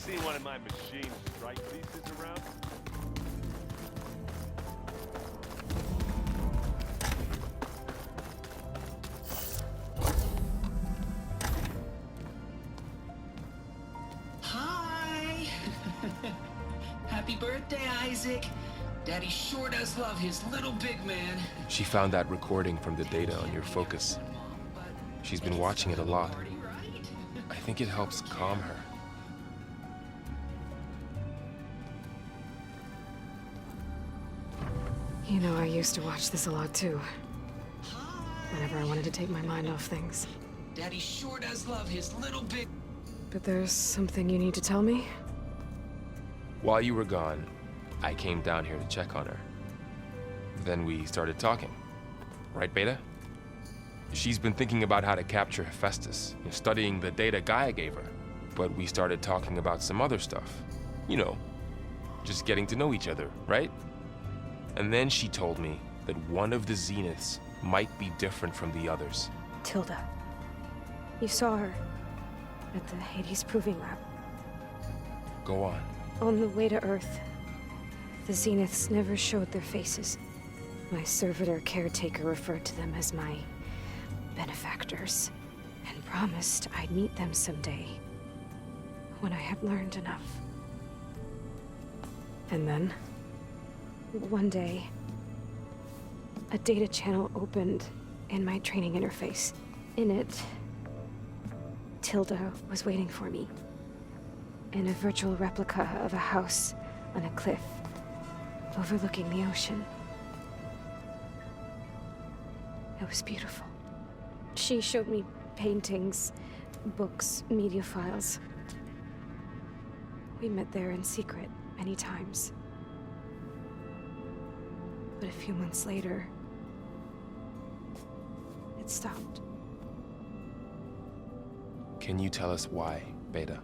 seen one of my machine strike pieces around? Hi! Happy birthday, Isaac. Daddy sure does love his little big man. She found that recording from the data on your focus. She's been watching it a lot. I think it helps calm her. You know, I used to watch this a lot too. Whenever I wanted to take my mind off things. Daddy sure does love his little big... But there's something you need to tell me? While you were gone, I came down here to check on her. Then we started talking. Right, Beta? She's been thinking about how to capture Hephaestus, studying the data Gaia gave her. But we started talking about some other stuff. You know, just getting to know each other, right? And then she told me that one of the Zeniths might be different from the others. Tilda. You saw her at the Hades Proving Lab. Go on. On the way to Earth, the Zeniths never showed their faces. My servitor caretaker referred to them as my benefactors, and promised I'd meet them someday, when I had learned enough. And then, one day, a data channel opened in my training interface. In it, Tilda was waiting for me, in a virtual replica of a house on a cliff overlooking the ocean. It was beautiful. She showed me paintings, books, media files. We met there in secret many times. But a few months later, it stopped. Can you tell us why, Beta?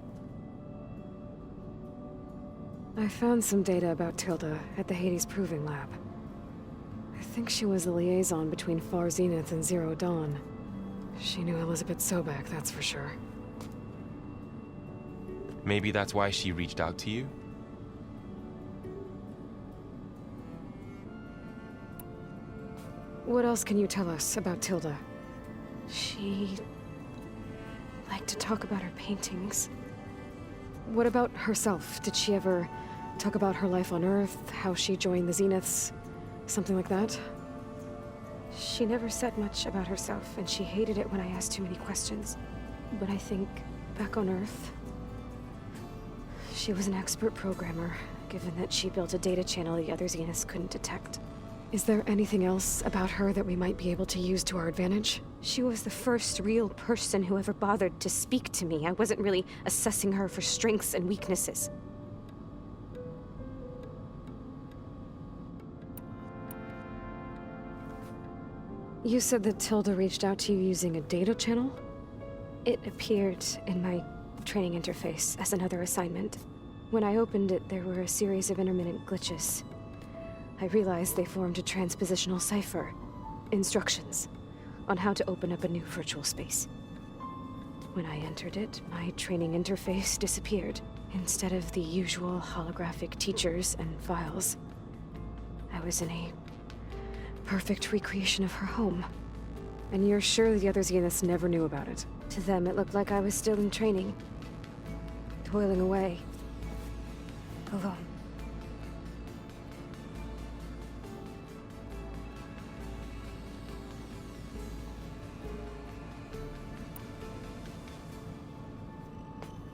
I found some data about Tilda at the Hades Proving Lab. I think she was the liaison between Far Zenith and Zero Dawn. She knew Elizabeth Sobek, that's for sure. Maybe that's why she reached out to you? What else can you tell us about Tilda? She liked to talk about her paintings. What about herself? Did she ever talk about her life on Earth, how she joined the Zeniths, something like that? She never said much about herself, and she hated it when I asked too many questions. But I think, back on Earth, she was an expert programmer, given that she built a data channel the other Zeniths couldn't detect. Is there anything else about her that we might be able to use to our advantage? She was the first real person who ever bothered to speak to me. I wasn't really assessing her for strengths and weaknesses. You said that Tilda reached out to you using a data channel? It appeared in my training interface as another assignment. When I opened it, there were a series of intermittent glitches. I realized they formed a transpositional cipher. Instructions on how to open up a new virtual space. When I entered it, my training interface disappeared. Instead of the usual holographic teachers and files, I was in a perfect recreation of her home. And you're sure the other Zeniths never knew about it? To them, it looked like I was still in training, toiling away, alone.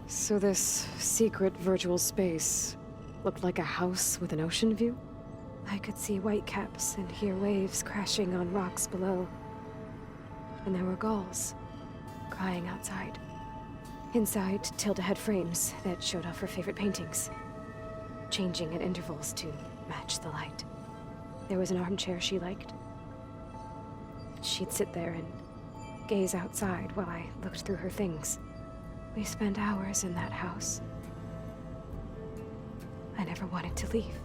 So this secret virtual space looked like a house with an ocean view? I could see whitecaps and hear waves crashing on rocks below. And there were gulls crying outside. Inside, Tilda had frames that showed off her favorite paintings, changing at intervals to match the light. There was an armchair she liked. She'd sit there and gaze outside while I looked through her things. We spent hours in that house. I never wanted to leave.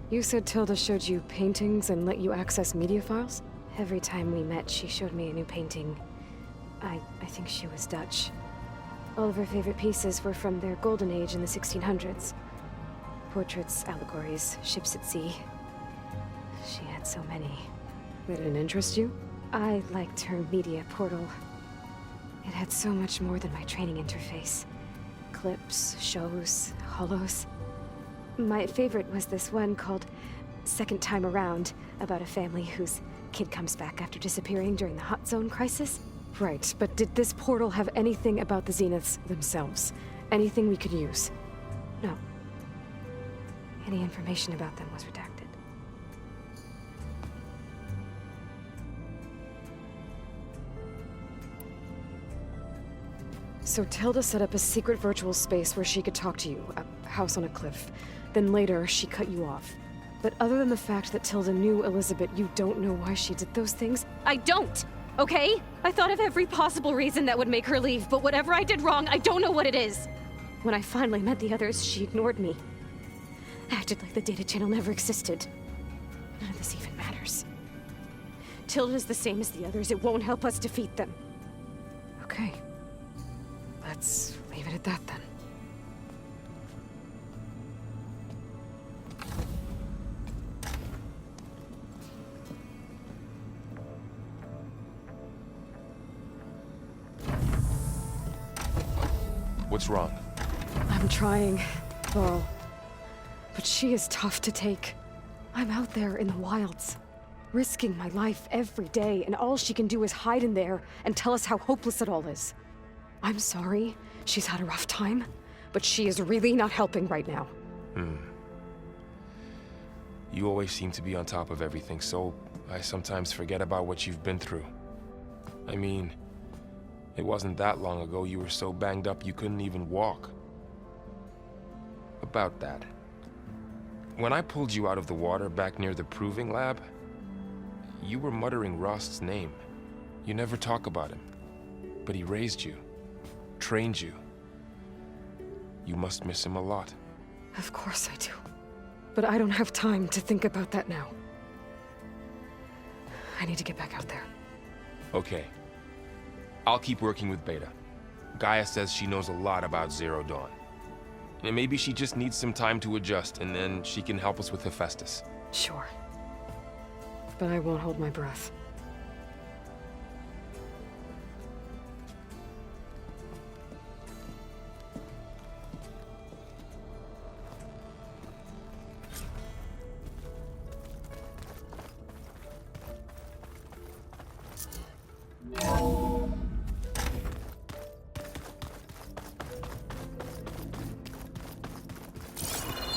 You said Tilda showed you paintings and let you access media files? Every time we met, she showed me a new painting. I think she was Dutch. All of her favorite pieces were from their golden age in the 1600s. Portraits, allegories, ships at sea. She had so many. That didn't interest you? I liked her media portal. It had so much more than my training interface. Clips, shows, holos. My favorite was this one called Second Time Around, about a family whose kid comes back after disappearing during the Hot Zone crisis. Right, but did this portal have anything about the Zeniths themselves? Anything we could use? No. Any information about them was redacted. So Tilda set up a secret virtual space where she could talk to you, a house on a cliff. Then later, she cut you off. But other than the fact that Tilda knew Elizabeth, you don't know why she did those things? I don't! Okay? I thought of every possible reason that would make her leave, but whatever I did wrong, I don't know what it is. When I finally met the others, she ignored me. Acted like the data channel never existed. None of this even matters. Tilda's the same as the others. It won't help us defeat them. Okay. Let's leave it at that then. What's wrong? I'm trying, Laurel. But she is tough to take. I'm out there in the wilds, risking my life every day, and all she can do is hide in there and tell us how hopeless it all is. I'm sorry, she's had a rough time, but she is really not helping right now. You always seem to be on top of everything, so I sometimes forget about what you've been through. I mean, it wasn't that long ago you were so banged up you couldn't even walk. About that. When I pulled you out of the water back near the proving lab, you were muttering Rost's name. You never talk about him. But he raised you, trained you. You must miss him a lot. Of course I do. But I don't have time to think about that now. I need to get back out there. Okay. I'll keep working with Beta. Gaia says she knows a lot about Zero Dawn. And maybe she just needs some time to adjust, and then she can help us with Hephaestus. Sure. But I won't hold my breath.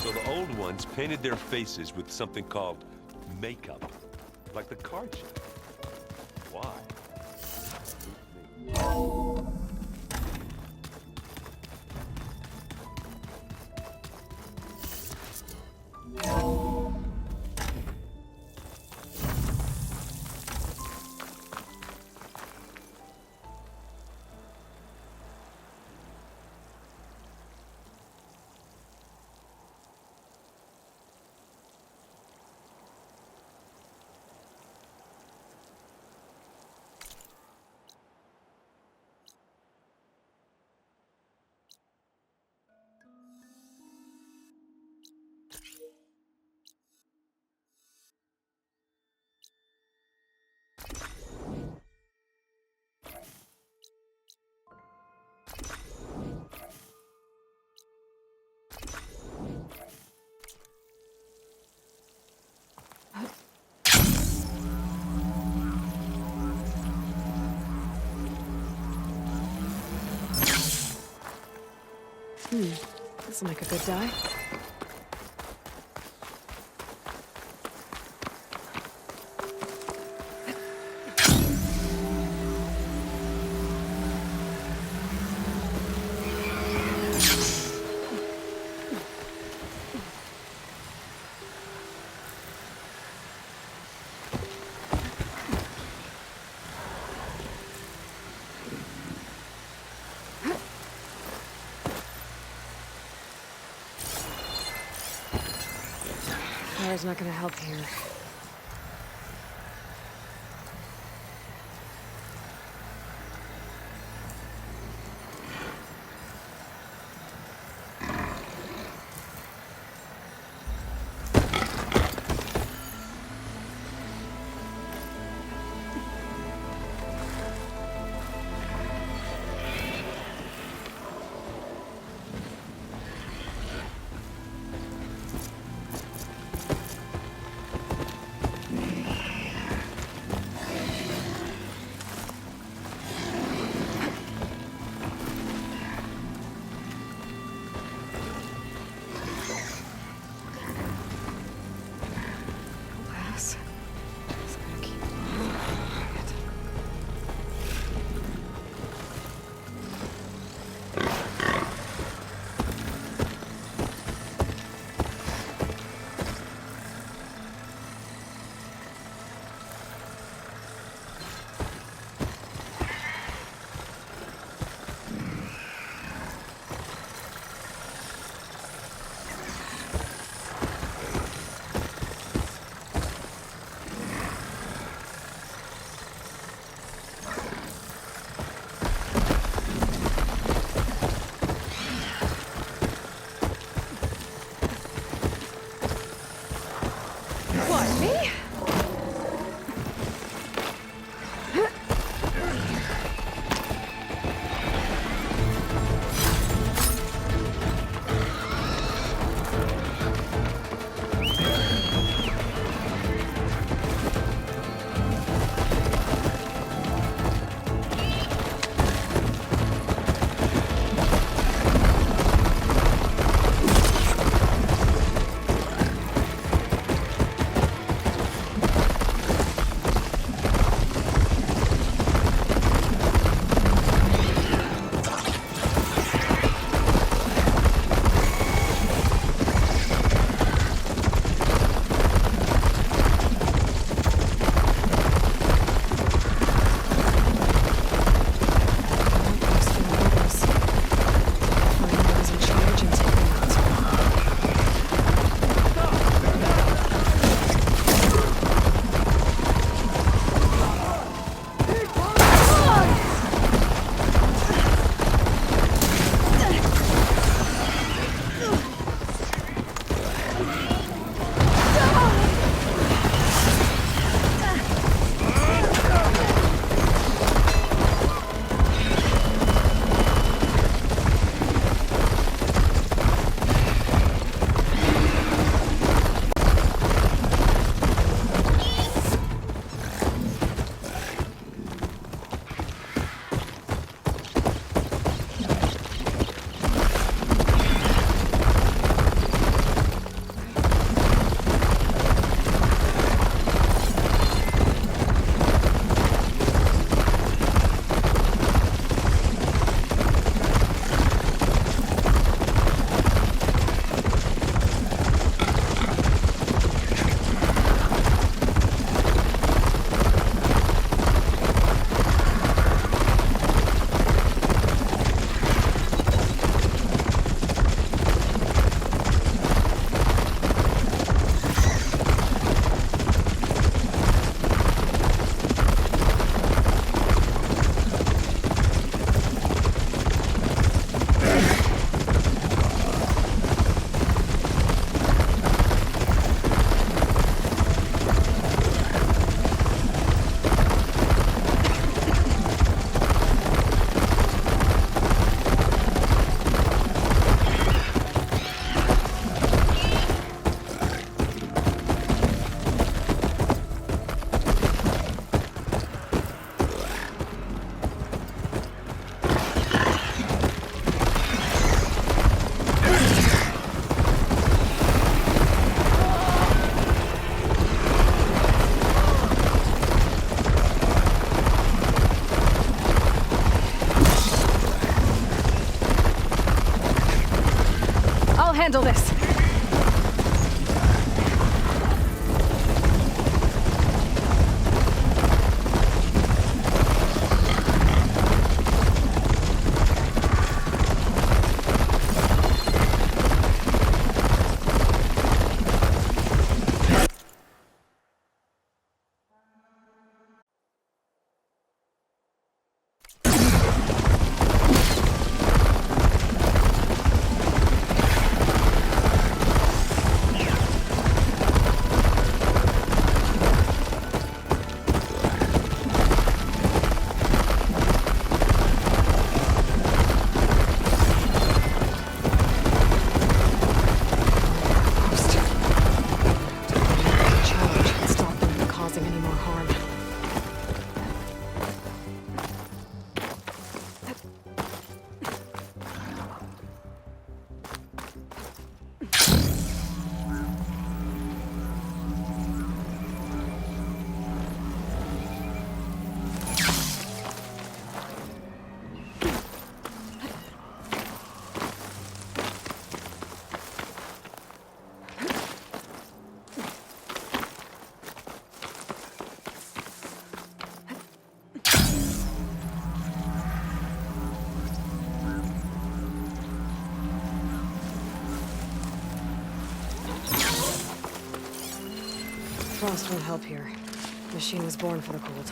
So the old ones painted their faces with something called makeup, like the card chip. Why? Doesn't make a good die. Fire's not gonna help here. Glass. It's gonna keep. What, me? handle this. frost won't help here. Machine was born for the cold.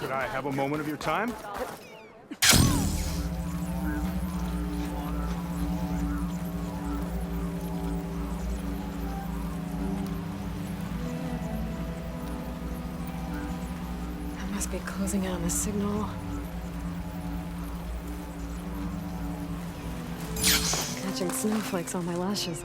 Could I have a moment of your time? I must be closing in on the signal. Catching snowflakes on my lashes.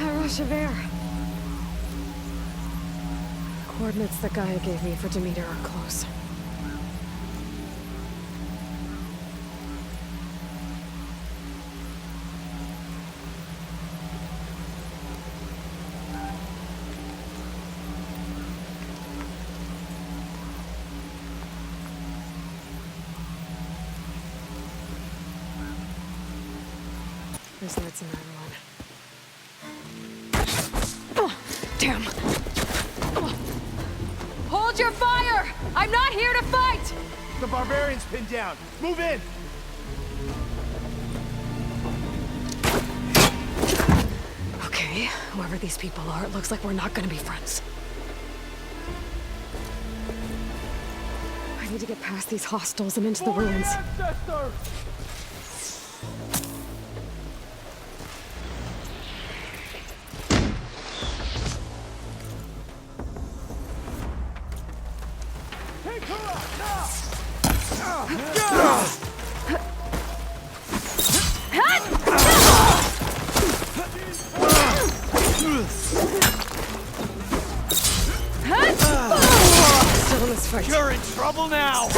A rush of air. Coordinates that Gaia gave me for Demeter are close. There's lights in that one. Oh, damn! Hold your fire! I'm not here to fight! The barbarian's pinned down. Move in! Okay, whoever these people are, it looks like we're not gonna be friends. I need to get past these hostels and into the ruins. Still in this fight. You're in trouble now!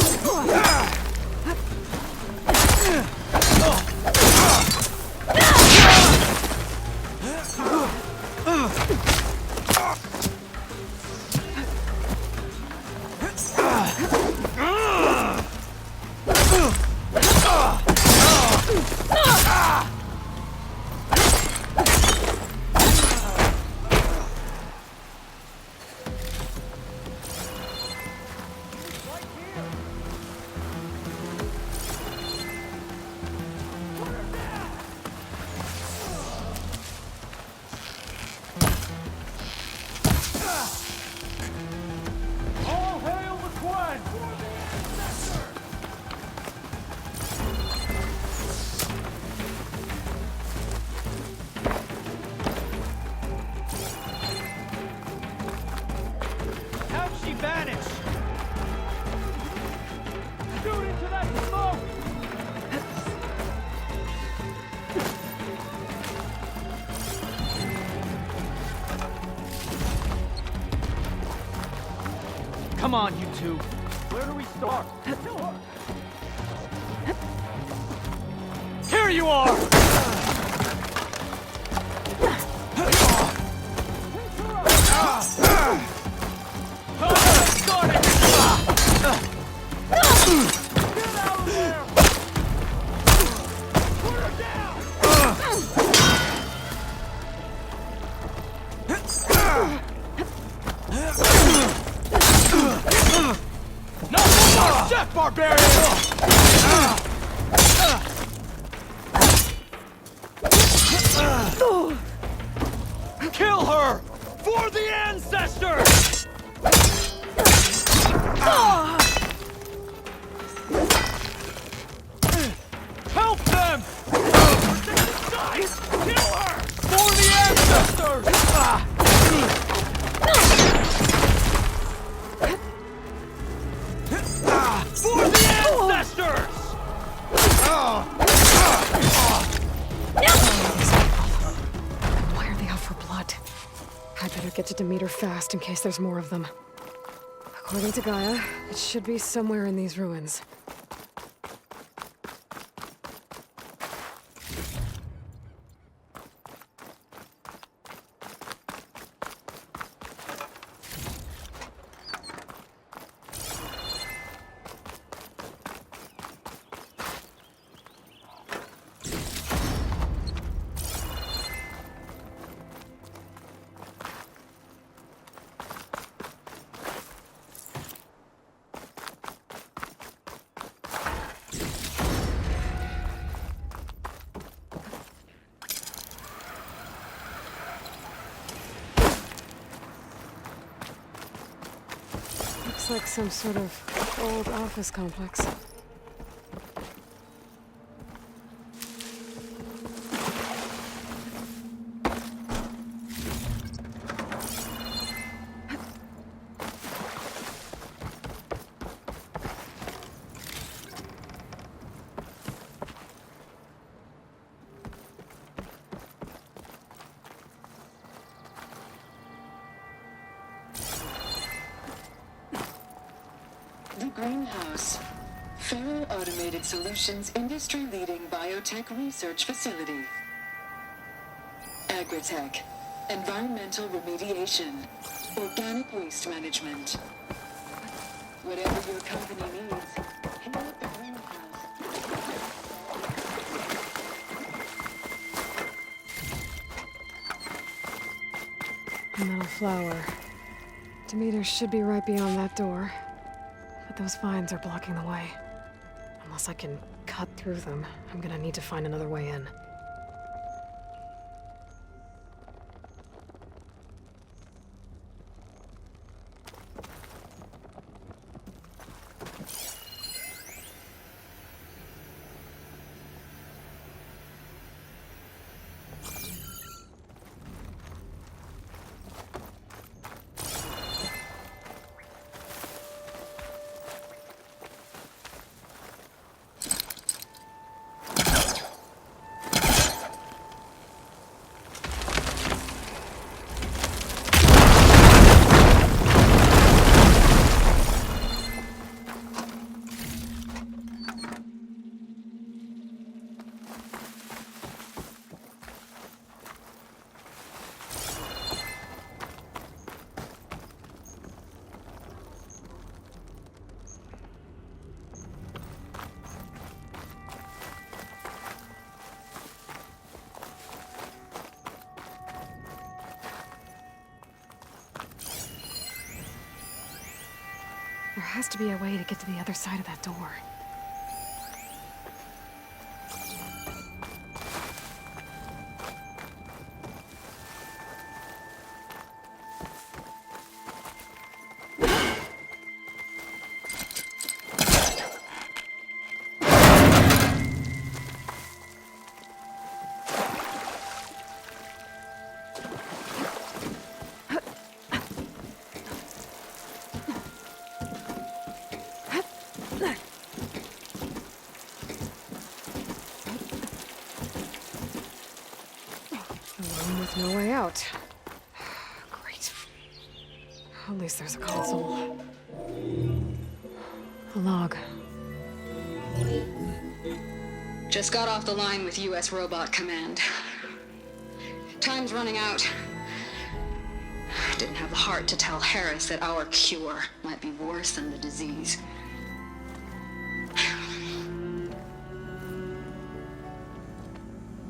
All hail the Quen! How'd she vanish? Shoot into that smoke! Come on, you two. Where do we start? Kill her! Here you are! Get out of there! Put her down! No more Chef Barbarian! Kill her! For the ancestors! Help them! Kill her! For the ancestors! For the ancestors! Why are they out for blood? I better get to Demeter fast in case there's more of them. According to Gaia, it should be somewhere in these ruins. Looks like some sort of old office complex. Greenhouse. Faro Automated Solutions industry-leading biotech research facility. Agritech. Environmental remediation. Organic waste management. Whatever your company needs, hit up the greenhouse. A metal flower. Demeter should be right beyond that door. But those vines are blocking the way. Unless I can cut through them, I'm gonna need to find another way in. There has to be a way to get to the other side of that door. With no way out. Great. At least there's a console. A log. Just got off the line with U.S. Robot Command. Time's running out. Didn't have the heart to tell Harris that our cure might be worse than the disease.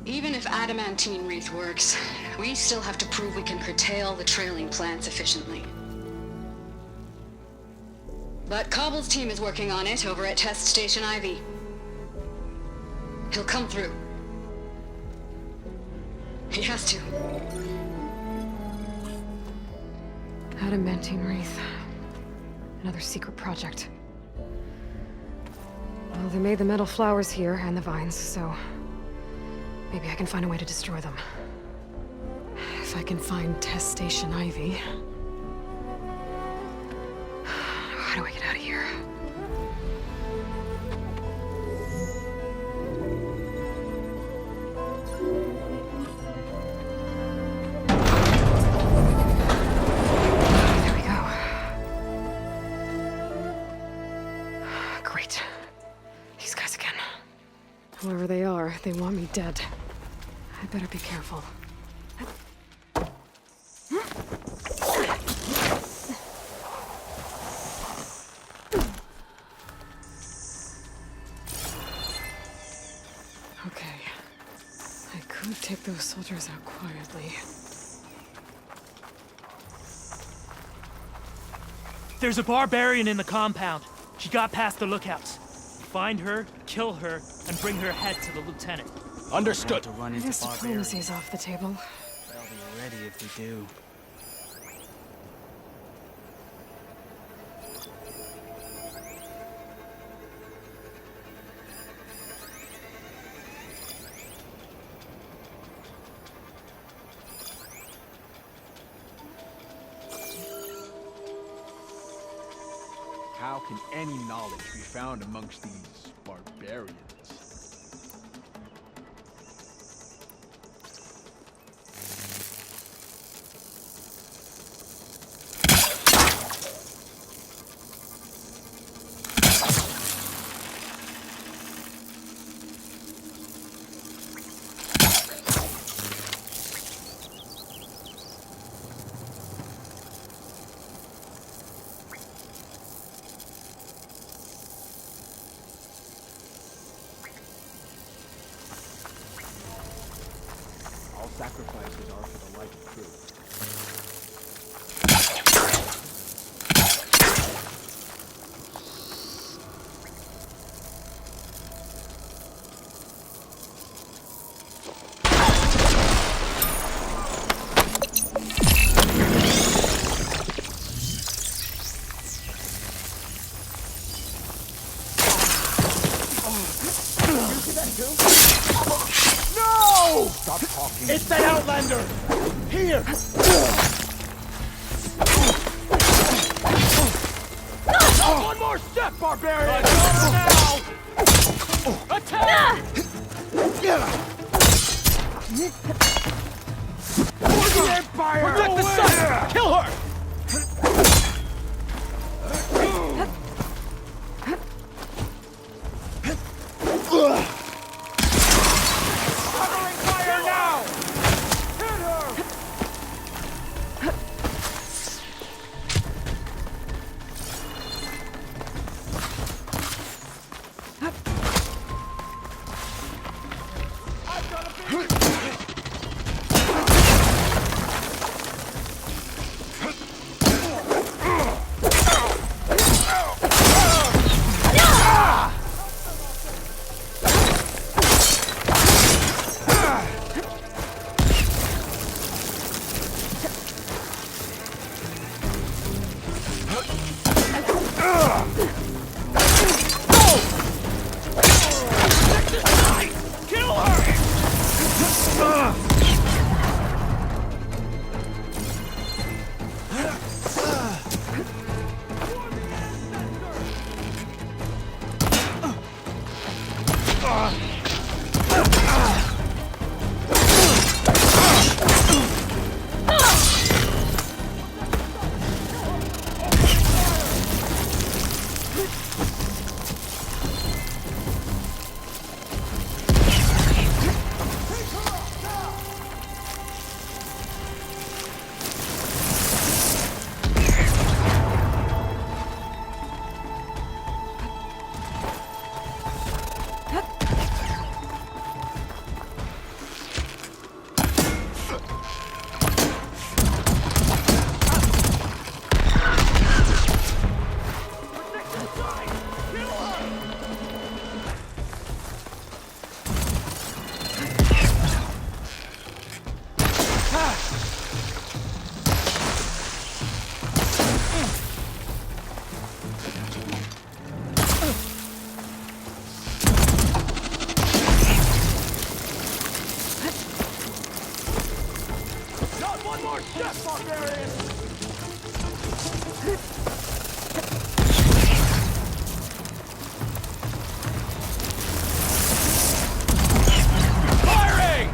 Even if adamantine wreath works, we still have to prove we can curtail the trailing plants efficiently. But Cobble's team is working on it over at Test Station Ivy. He'll come through. He has to. Adamantine wreath. Another secret project. Well, they made the metal flowers here and the vines, so maybe I can find a way to destroy them. If I can find Test Station Ivy. How do I get out of here? There we go. Great. These guys again. Whoever they are, they want me dead. I better be careful. Okay. I could take those soldiers out quietly. There's a barbarian in the compound. She got past the lookouts. Find her, kill her, and bring her head to the lieutenant. Understood. To run I into guess barbarians. diplomacy's off the table. They'll be ready if we do. How can any knowledge be found amongst these barbarians? sacrifices are for the light of truth. No! Stop talking. It's that Outlander! Here! One more step, barbarian! Now! Attack! For the Empire! Protect the sun! Kill her! Covering fire now! Hit her! I've got a big... Kill her! Not one more step, barbarian! Firing!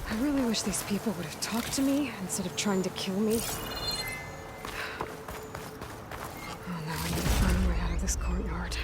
I really wish these people would have talked to me instead of trying to kill me. Oh, now I need to find a way out of this courtyard.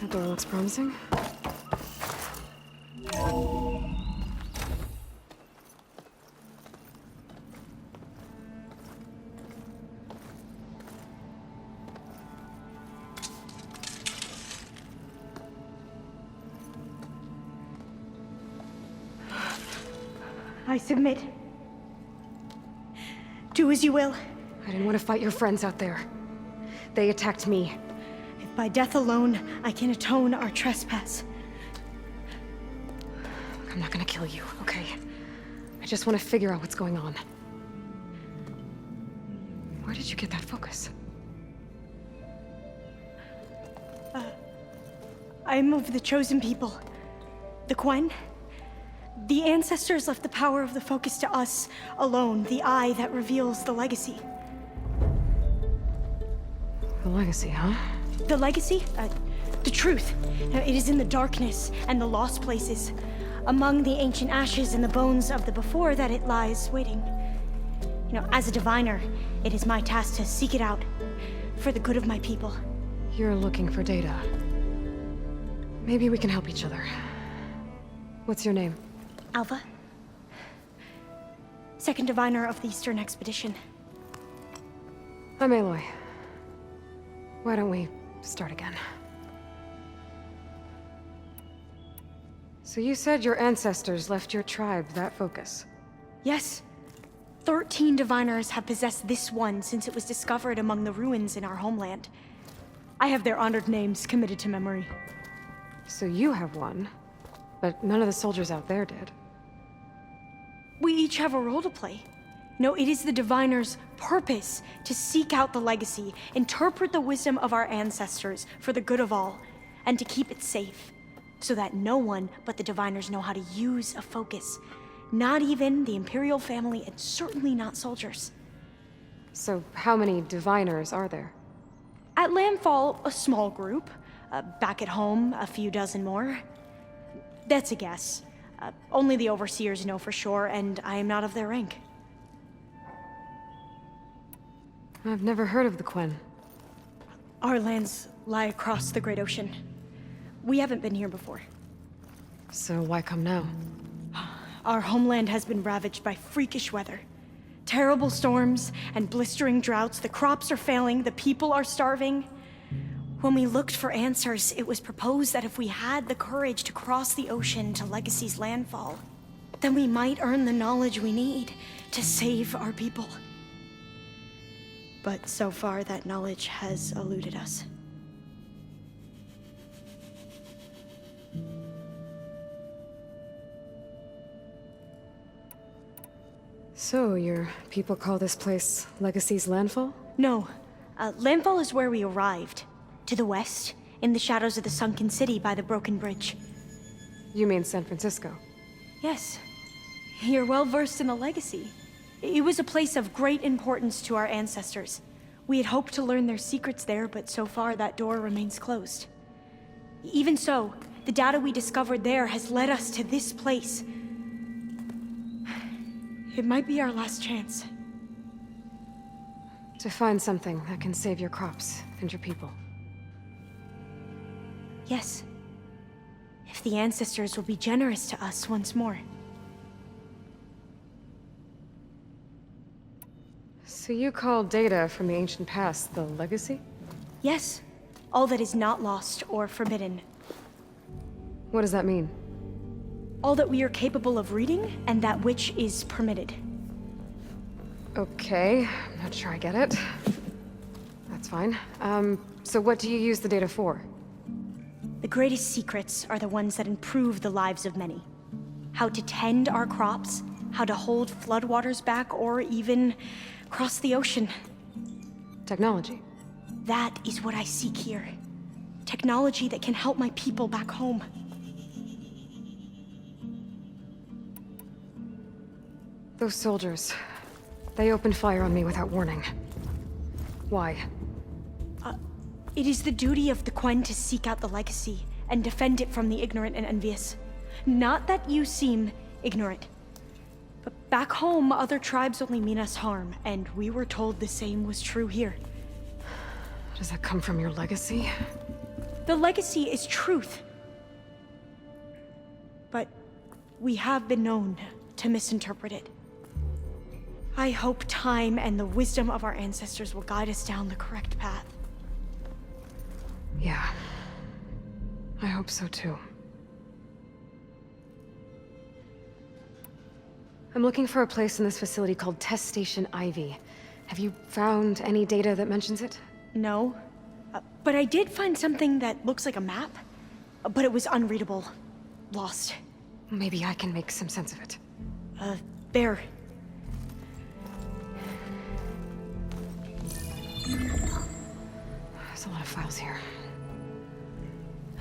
That door looks promising. I submit. Do as you will. I didn't want to fight your friends out there. They attacked me. If by death alone I can atone our trespass. Look, I'm not gonna kill you, okay? I just want to figure out what's going on. Where did you get that focus? I'm of the chosen people. The Quen. The ancestors left the power of the focus to us alone, the eye that reveals the legacy. The legacy, huh? The legacy? The truth. It is in the darkness and the lost places, among the ancient ashes and the bones of the before that it lies waiting. As a diviner, it is my task to seek it out for the good of my people. You're looking for data. Maybe we can help each other. What's your name? Alva. Second diviner of the Eastern Expedition. I'm Aloy. Why don't we start again? So you said your ancestors left your tribe that focus? Yes. 13 diviners have possessed this one since it was discovered among the ruins in our homeland. I have their honored names committed to memory. So you have one, but none of the soldiers out there did. We each have a role to play. It is the diviner's purpose to seek out the legacy, interpret the wisdom of our ancestors for the good of all, and to keep it safe, so that no one but the diviners know how to use a focus. Not even the Imperial family, and certainly not soldiers. So how many diviners are there? At Landfall, a small group. Back at home, a few dozen more. That's a guess. Only the overseers know for sure, and I am not of their rank. I've never heard of the Quen. Our lands lie across the Great Ocean. We haven't been here before. So why come now? Our homeland has been ravaged by freakish weather. Terrible storms and blistering droughts. The crops are failing, the people are starving. When we looked for answers, it was proposed that if we had the courage to cross the ocean to Legacy's landfall, then we might earn the knowledge we need to save our people. But so far, that knowledge has eluded us. So, your people call this place Legacy's Landfall? No. Landfall is where we arrived. To the west, in the shadows of the sunken city by the broken bridge. You mean San Francisco? Yes. You're well versed in the Legacy. It was a place of great importance to our ancestors. We had hoped to learn their secrets there, but so far that door remains closed. Even so, the data we discovered there has led us to this place. It might be our last chance. To find something that can save your crops and your people. Yes. If the ancestors will be generous to us once more. So you call data from the ancient past the Legacy? Yes. All that is not lost or forbidden. What does that mean? All that we are capable of reading, and that which is permitted. Okay, I'm not sure I get it. That's fine. So what do you use the data for? The greatest secrets are the ones that improve the lives of many. How to tend our crops, how to hold floodwaters back, or even cross the ocean. Technology. That is what I seek here. Technology that can help my people back home. Those soldiers, they opened fire on me without warning. Why? It is the duty of the Quen to seek out the Legacy and defend it from the ignorant and envious. Not that you seem ignorant. But back home, other tribes only mean us harm, and we were told the same was true here. Does that come from your legacy? The Legacy is truth. But we have been known to misinterpret it. I hope time and the wisdom of our ancestors will guide us down the correct path. Yeah. I hope so too. I'm looking for a place in this facility called Test Station Ivy. Have you found any data that mentions it? No. But I did find something that looks like a map. But it was unreadable. Lost. Maybe I can make some sense of it. There. There's a lot of files here.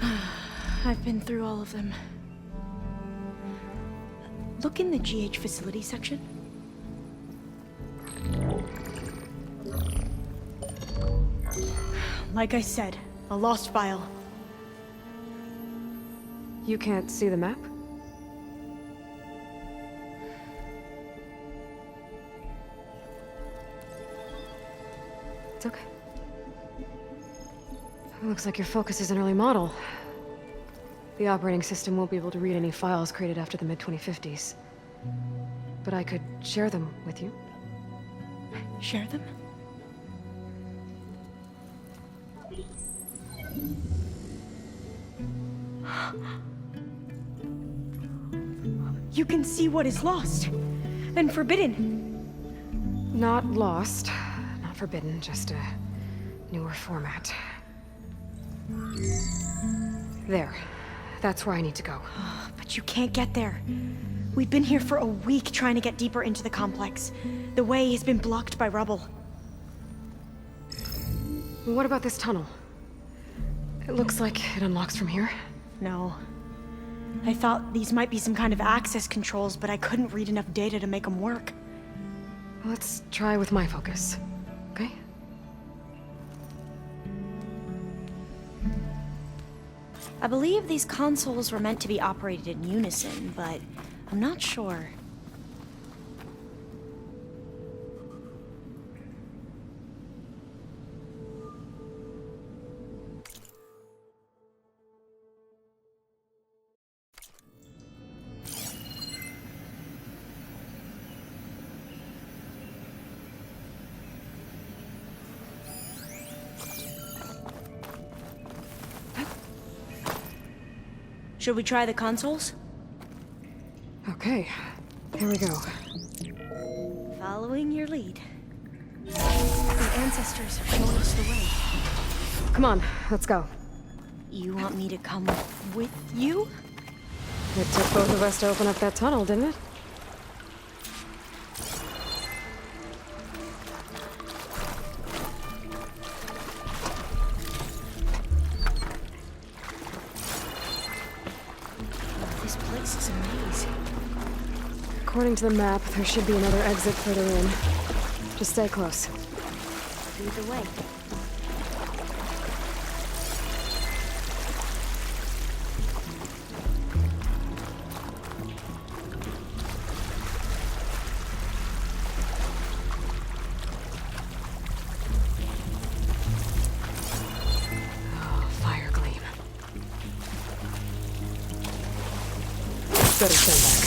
I've been through all of them. Look in the GH facility section. Like I said, a lost file. You can't see the map? It's okay. It looks like your focus is an early model. The operating system won't be able to read any files created after the mid-2050s. But I could share them with you. Share them? You can see what is lost and forbidden. Not lost, not forbidden, just a newer format. There. That's where I need to go. But you can't get there. We've been here for a week trying to get deeper into the complex. The way has been blocked by rubble. What about this tunnel? It looks like it unlocks from here. No. I thought these might be some kind of access controls, but I couldn't read enough data to make them work. Let's try with my focus, okay? I believe these consoles were meant to be operated in unison, but I'm not sure. Should we try the consoles? Okay, here we go. Following your lead. The ancestors have shown us the way. Come on, let's go. You want me to come with you? It took both of us to open up that tunnel, didn't it? This is a maze. According to the map, there should be another exit further in. Just stay close. Lead the way. Fire gleam. Better stand back.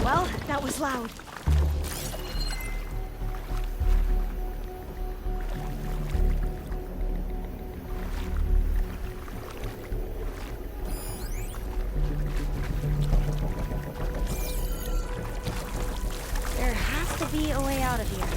Well, that was loud. There has to be a way out of here.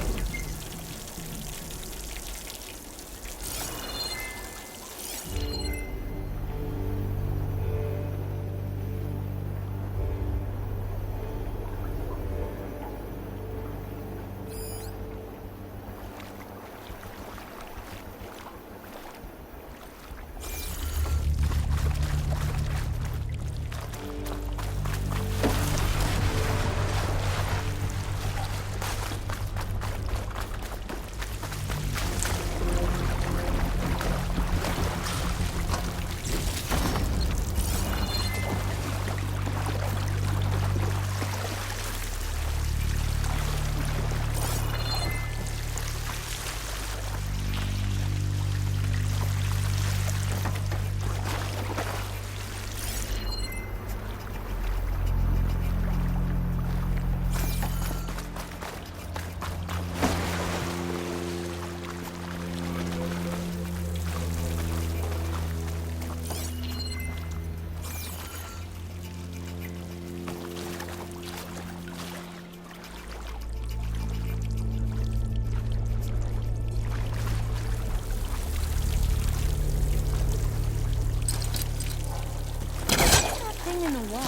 In the wall.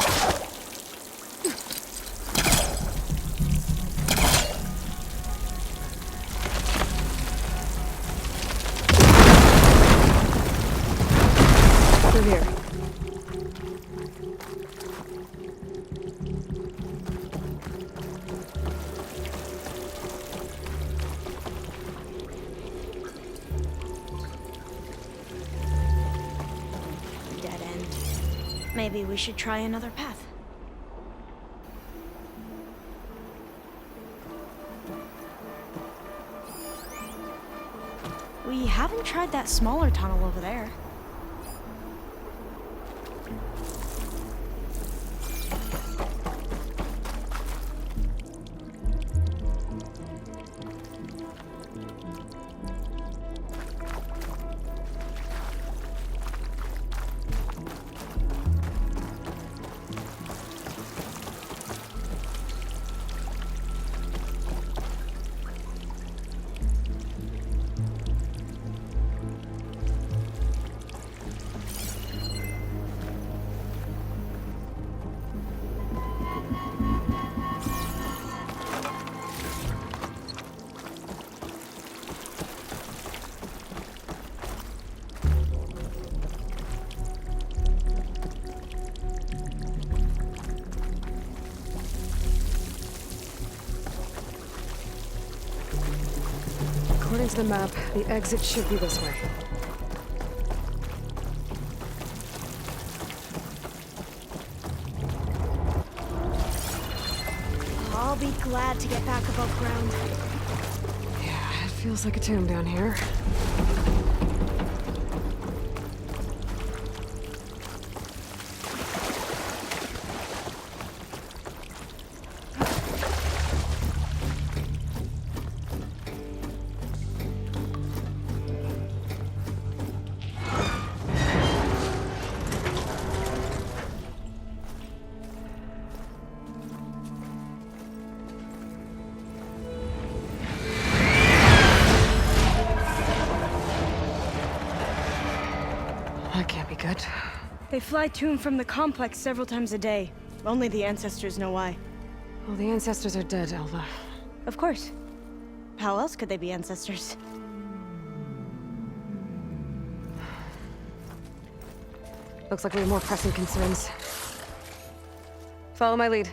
Through here. Dead end. Maybe we should try another path. We haven't tried that smaller tunnel over there. According to the map, the exit should be this way. I'll be glad to get back above ground. Yeah, it feels like a tomb down here. That can't be good. They fly to and from the complex several times a day. Only the ancestors know why. Well, the ancestors are dead, Elva. Of course. How else could they be ancestors? Looks like we have more pressing concerns. Follow my lead.